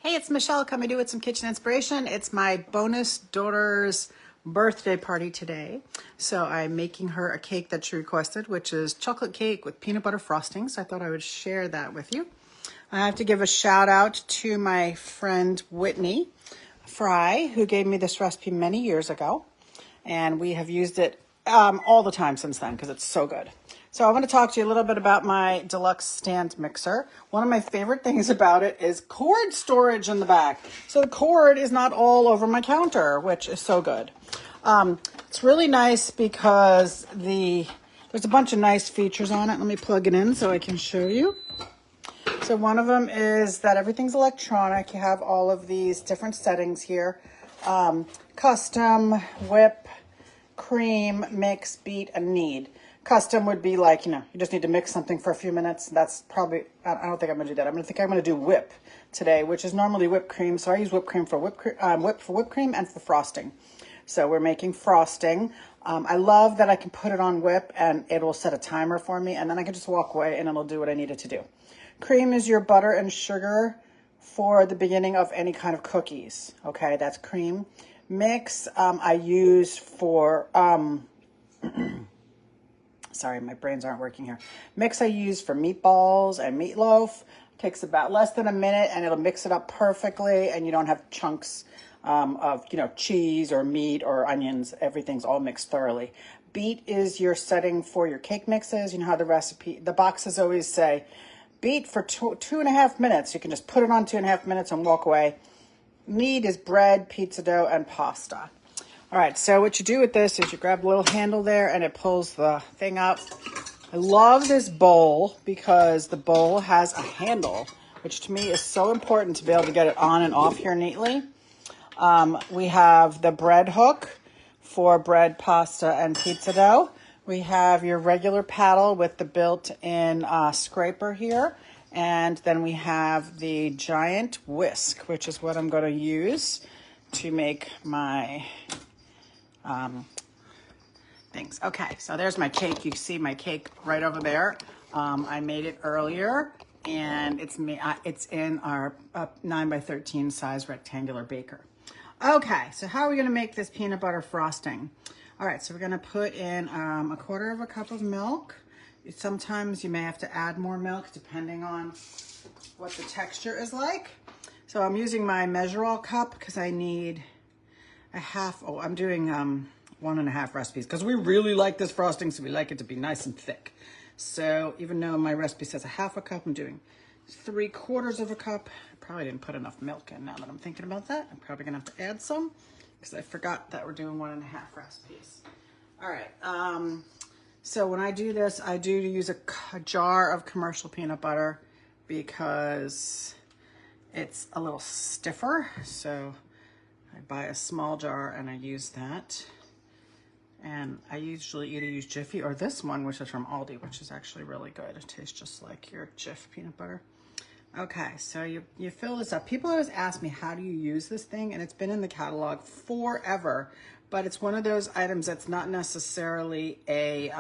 Hey, it's Michelle coming to you with some kitchen inspiration. It's my bonus daughter's birthday party today. So I'm making her a cake that she requested, which is chocolate cake with peanut butter frosting. So I thought I would share that with you. I have to give a shout out to my friend Whitney Fry, who gave me this recipe many years ago. And we have used it all the time since then because it's so good. So I want to talk to you a little bit about my Deluxe Stand Mixer. One of my favorite things about it is cord storage in the back. So the cord is not all over my counter, which is so good. It's really nice because there's a bunch of nice features on it. Let me plug it in so I can show you. So one of them is that everything's electronic. You have all of these different settings here. Custom, whip, cream, mix, beat, and knead. Custom would be like, you just need to mix something for a few minutes. That's probably, I don't think I'm going to do that. I'm going to do whip today, which is normally whipped cream. So I use whipped cream for whipped cream and for frosting. So we're making frosting. I love that I can put it on whip and it will set a timer for me. And then I can just walk away and it'll do what I need it to do. Cream is your butter and sugar for the beginning of any kind of cookies. Okay, that's cream. Mix, I use for, sorry, my brains aren't working here. Mix I use for meatballs and meatloaf. Takes about less than a minute and it'll mix it up perfectly and you don't have chunks of, cheese or meat or onions. Everything's all mixed thoroughly. Beat is your setting for your cake mixes. You know how the boxes always say, beat for 2.5 minutes. You can just put it on 2.5 minutes and walk away. Knead is bread, pizza dough, and pasta. All right, so what you do with this is you grab the little handle there and it pulls the thing up. I love this bowl because the bowl has a handle, which to me is so important to be able to get it on and off here neatly. We have the bread hook for bread, pasta, and pizza dough. We have your regular paddle with the built-in scraper here. And then we have the giant whisk, which is what I'm going to use to make my things. Okay, so there's my cake. You see my cake right over there. I made it earlier, and it's in our 9x13 size rectangular baker. Okay, so how are we going to make this peanut butter frosting? All right, so we're going to put in 1/4 cup of milk. Sometimes you may have to add more milk depending on what the texture is like. So I'm using my measure-all cup because I need I'm doing 1.5 recipes because we really like this frosting, so we like it to be nice and thick. So even though my recipe says 1/2 cup, I'm doing 3/4 cup. I probably didn't put enough milk in now that I'm thinking about that. I'm probably gonna have to add some because I forgot that we're doing 1.5 recipes. All right. So when I do this, I do use a jar of commercial peanut butter because it's a little stiffer. So I buy a small jar and I use that. And I usually either use Jiffy or this one, which is from Aldi, which is actually really good. It tastes just like your Jif peanut butter. Okay, so you fill this up. People always ask me, how do you use this thing? And it's been in the catalog forever. But it's one of those items that's not necessarily a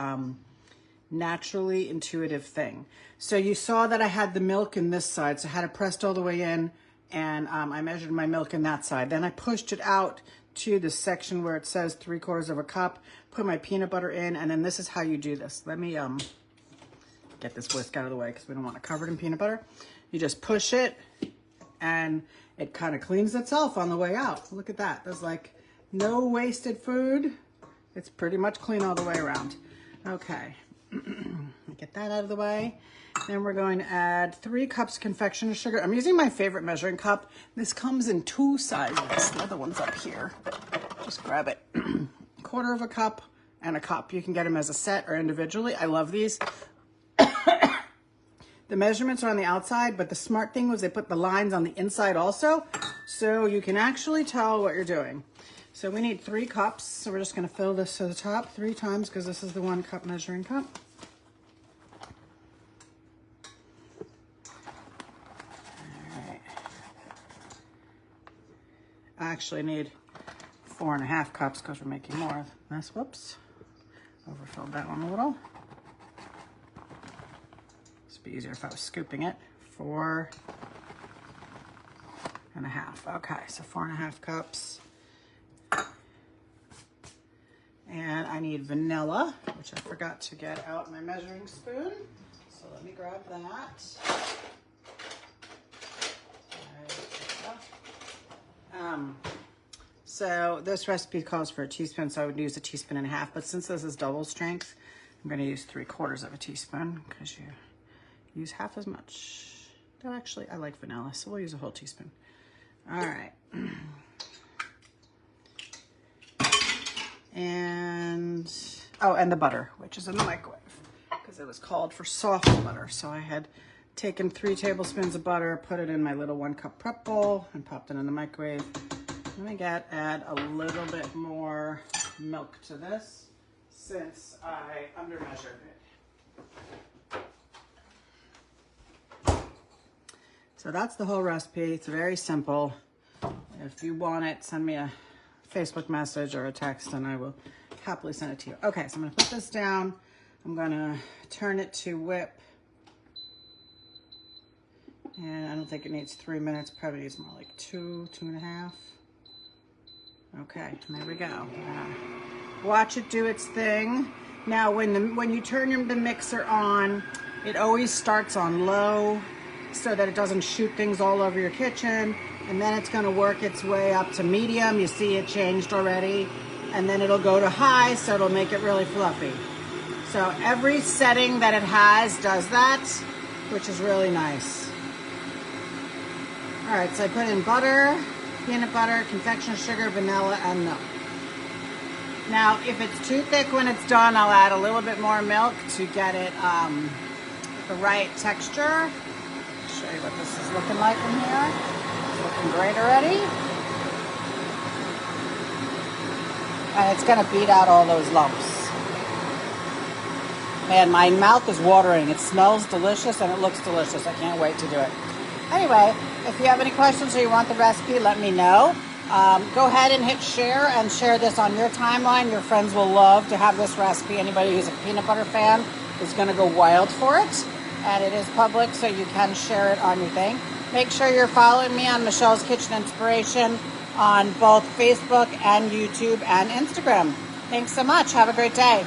naturally intuitive thing. So you saw that I had the milk in this side, so I had it pressed all the way in, and I measured my milk in that side. Then I pushed it out to the section where it says 3/4 cup, put my peanut butter in, and then this is how you do this. Let me get this whisk out of the way because we don't want it covered in peanut butter. You just push it, and it kind of cleans itself on the way out. Look at that. There's like no wasted food. It's pretty much clean all the way around. Okay, get that out of the way. Then we're going to add 3 cups confectioner sugar. I'm using my favorite measuring cup. This comes in 2 sizes. The other one's up here. Just grab it. 1/4 cup and a cup. You can get them as a set or individually. I love these. The measurements are on the outside, but the smart thing was they put the lines on the inside also, so you can actually tell what you're doing. So we need 3 cups, so we're just going to fill this to the top 3 times because this is the 1 cup measuring cup. All right. I actually need 4.5 cups because we're making more of this. Whoops, overfilled that one a little. This would be easier if I was scooping it. 4 and a half. Okay, so 4.5 cups. And I need vanilla, which I forgot to get out my measuring spoon. So let me grab that. So this recipe calls for a teaspoon, so I would use a teaspoon and a half. But since this is double strength, I'm going to use 3/4 of a teaspoon because you use half as much. No, actually, I like vanilla, so we'll use a whole teaspoon. All right. And the butter, which is in the microwave because it was called for soft butter. So I had taken 3 tablespoons of butter, put it in my little 1-cup prep bowl, and popped it in the microwave. Let me add a little bit more milk to this since I undermeasured it. So that's the whole recipe. It's very simple. If you want it, send me a Facebook message or a text and I will happily send it to you. Okay, so I'm gonna put this down. I'm gonna turn it to whip. And I don't think it needs 3 minutes, probably needs more like 2.5. Okay, there we go. Watch it do its thing. Now when you turn the mixer on, it always starts on low so that it doesn't shoot things all over your kitchen. And then it's gonna work its way up to medium. You see it changed already. And then it'll go to high, so it'll make it really fluffy. So every setting that it has does that, which is really nice. All right, so I put in butter, peanut butter, confectioner sugar, vanilla, and milk. Now, if it's too thick when it's done, I'll add a little bit more milk to get it the right texture. I'll show you what this is looking like in here. It's looking great already. And it's gonna beat out all those lumps. Man, my mouth is watering. It smells delicious and it looks delicious. I can't wait to do it. Anyway, if you have any questions or you want the recipe, let me know. Go ahead and hit share and share this on your timeline. Your friends will love to have this recipe. Anybody who's a peanut butter fan is gonna go wild for it. And it is public, so you can share it on your thing. Make sure you're following me on Michelle's Kitchen Inspiration on both Facebook and YouTube and Instagram. Thanks so much. Have a great day.